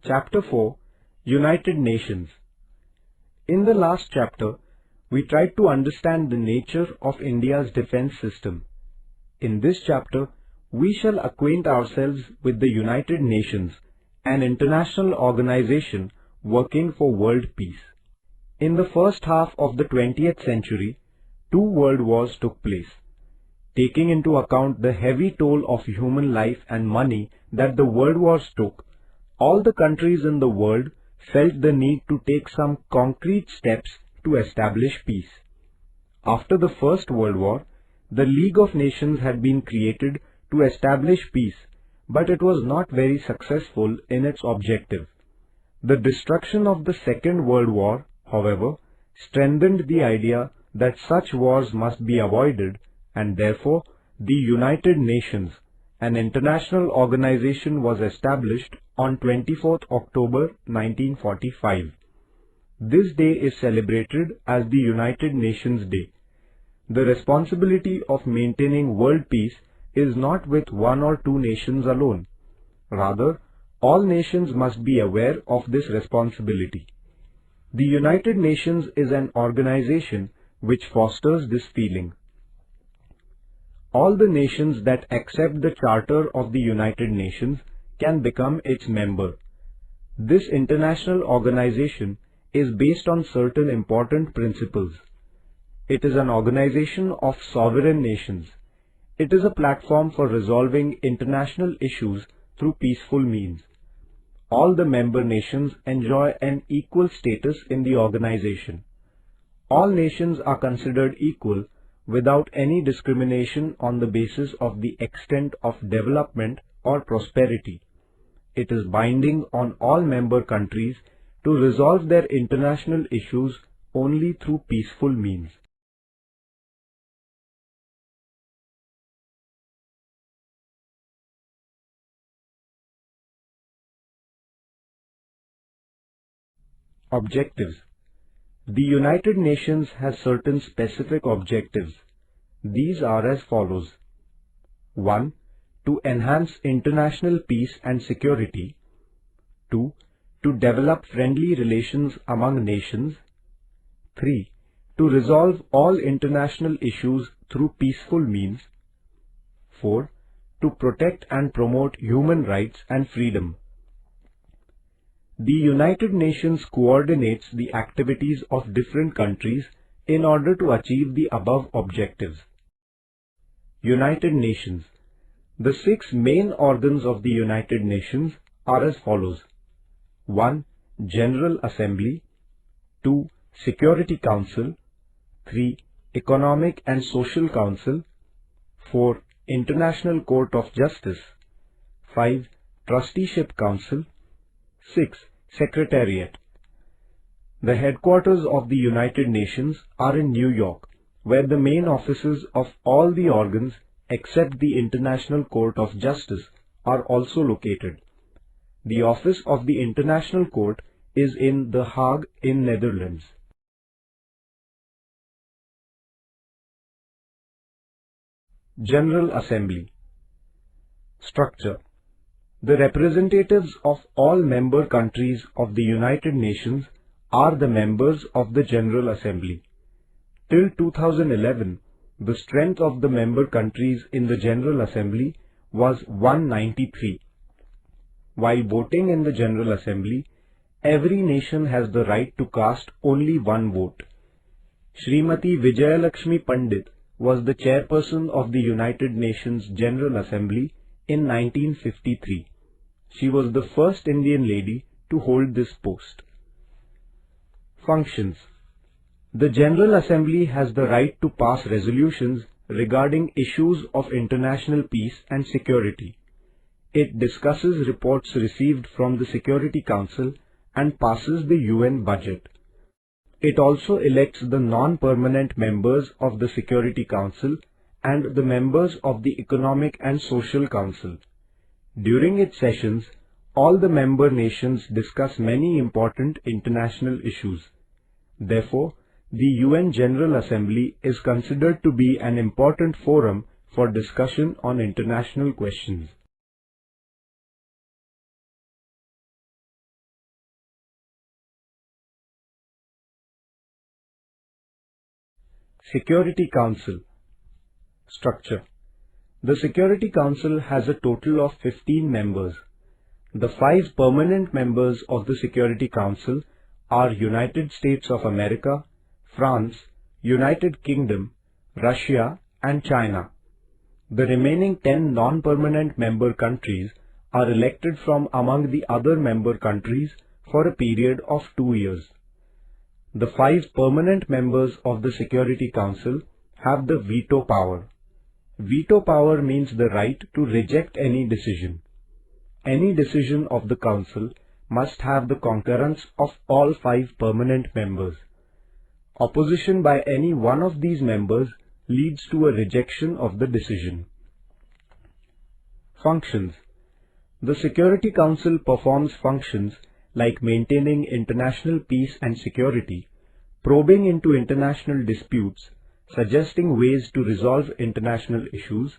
Chapter 4, United Nations. In the last chapter, we tried to understand the nature of India's defense system. In this chapter, we shall acquaint ourselves with the United Nations, an international organization working for world peace. In the first half of the 20th century, two world wars took place. Taking into account the heavy toll of human life and money that the world wars took, all the countries in the world felt the need to take some concrete steps to establish peace. After the First World War, the League of Nations had been created to establish peace, but it was not very successful in its objective. The destruction of the Second World War, however, strengthened the idea that such wars must be avoided, and therefore the United Nations, an international organization, was established on 24th October 1945. This day is celebrated as the United Nations Day. The responsibility of maintaining world peace is not with one or two nations alone. Rather, all nations must be aware of this responsibility. The United Nations is an organization which fosters this feeling. All the nations that accept the Charter of the United Nations can become its member. This international organization is based on certain important principles. It is an organization of sovereign nations. It is a platform for resolving international issues through peaceful means. All the member nations enjoy an equal status in the organization. All nations are considered equal without any discrimination on the basis of the extent of development or prosperity. It is binding on all member countries to resolve their international issues only through peaceful means. Objectives. The United Nations has certain specific objectives. These are as follows. 1. To enhance international peace and security. 2. To develop friendly relations among nations. 3. To resolve all international issues through peaceful means. 4. To protect and promote human rights and freedom. The United Nations coordinates the activities of different countries in order to achieve the above objectives. United Nations. The 6 main organs of the United Nations are as follows. 1. General Assembly. 2. Security Council. 3. Economic and Social Council. 4. International Court of Justice. 5. Trusteeship Council. 6. Secretariat. The headquarters of the United Nations are in New York, where the main offices of all the organs except the International Court of Justice are also located. The office of the International Court is in The Hague in Netherlands. General Assembly. Structure. The representatives of all member countries of the United Nations are the members of the General Assembly. Till 2011, the strength of the member countries in the General Assembly was 193. While voting in the General Assembly, every nation has the right to cast only one vote. Srimati Vijayalakshmi Pandit was the chairperson of the United Nations General Assembly in 1953. She was the first Indian lady to hold this post. Functions. The General Assembly has the right to pass resolutions regarding issues of international peace and security. It discusses reports received from the Security Council and passes the UN budget. It also elects the non-permanent members of the Security Council and the members of the Economic and Social Council. During its sessions, all the member nations discuss many important international issues. Therefore, the UN General Assembly is considered to be an important forum for discussion on international questions. Security Council. Structure. The Security Council has a total of 15 members. The 5 permanent members of the Security Council are United States of America, France, United Kingdom, Russia, and China. The remaining 10 non-permanent member countries are elected from among the other member countries for a period of 2 years. The 5 permanent members of the Security Council have the veto power. Veto power means the right to reject any decision. Any decision of the Council must have the concurrence of all 5 permanent members. Opposition by any one of these members leads to a rejection of the decision. Functions. The Security Council performs functions like maintaining international peace and security, probing into international disputes, suggesting ways to resolve international issues,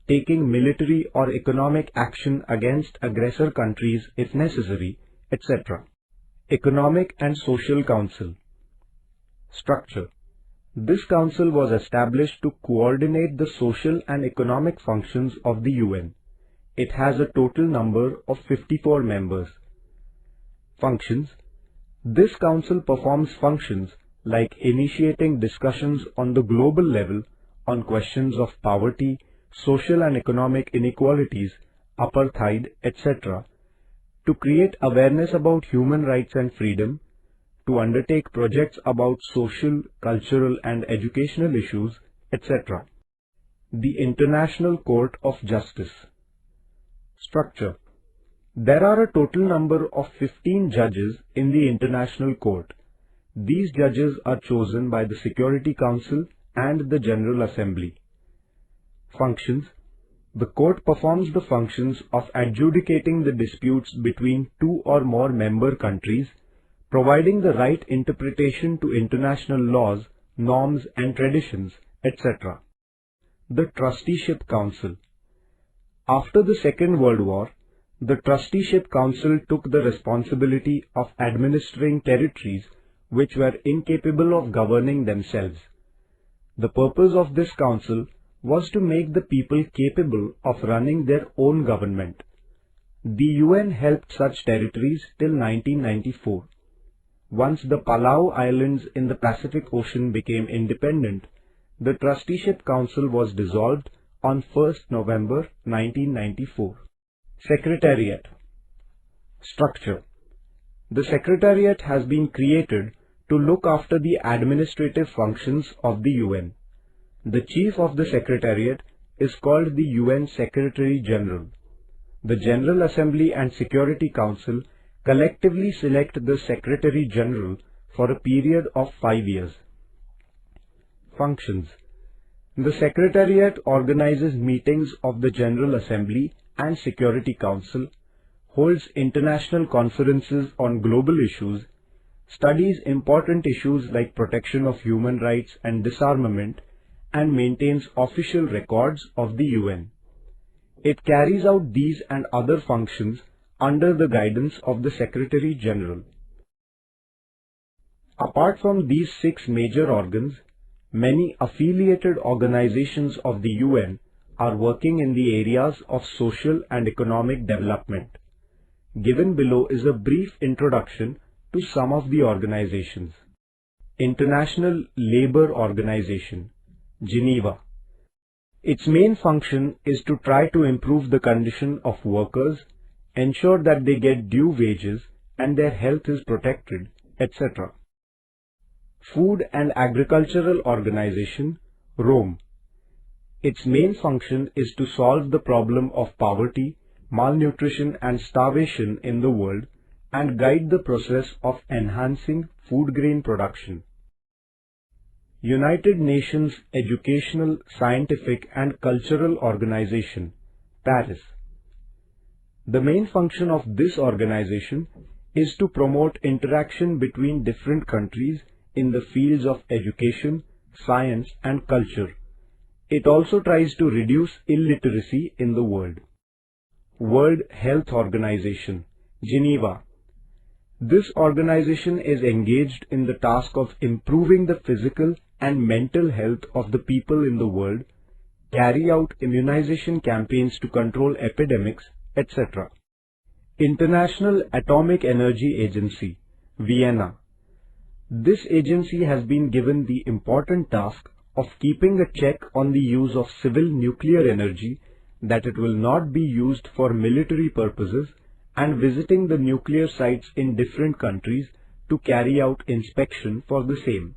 taking military or economic action against aggressor countries if necessary, etc. Economic and Social Council. Structure. This council was established to coordinate the social and economic functions of the UN. It has a total number of 54 members. Functions. This council performs functions like initiating discussions on the global level on questions of poverty, social and economic inequalities, apartheid, etc., to create awareness about human rights and freedom, to undertake projects about social, cultural and educational issues, etc. The International Court of Justice. Structure. There are a total number of 15 judges in the International Court. These judges are chosen by the Security Council and the General Assembly. Functions. The court performs the functions of adjudicating the disputes between 2 or more member countries, providing the right interpretation to international laws, norms and traditions, etc. The Trusteeship Council. After the Second World War, the Trusteeship Council took the responsibility of administering territories which were incapable of governing themselves. The purpose of this council was to make the people capable of running their own government. The UN helped such territories till 1994. Once the Palau Islands in the Pacific Ocean became independent, the Trusteeship Council was dissolved on 1st November 1994. Secretariat. Structure. The Secretariat has been created to look after the administrative functions of the UN. The Chief of the Secretariat is called the UN Secretary General. The General Assembly and Security Council collectively select the Secretary General for a period of 5 years. Functions. The Secretariat organizes meetings of the General Assembly and Security Council, holds international conferences on global issues, studies important issues like protection of human rights and disarmament, and maintains official records of the UN. It carries out these and other functions under the guidance of the Secretary General. Apart from these 6 major organs, many affiliated organizations of the UN are working in the areas of social and economic development. Given below is a brief introduction to some of the organizations. International Labour Organization, Geneva. Its main function is to try to improve the condition of workers, ensure that they get due wages and their health is protected, etc. Food and Agricultural Organization, Rome. Its main function is to solve the problem of poverty, malnutrition and starvation in the world and guide the process of enhancing food grain production. United Nations Educational, Scientific and Cultural Organization, Paris. The main function of this organization is to promote interaction between different countries in the fields of education, science and culture. It also tries to reduce illiteracy in the world. World Health Organization, Geneva. This organization is engaged in the task of improving the physical and mental health of the people in the world, carry out immunization campaigns to control epidemics, etc. International Atomic Energy Agency, Vienna. This agency has been given the important task of keeping a check on the use of civil nuclear energy, that it will not be used for military purposes, and visiting the nuclear sites in different countries to carry out inspection for the same.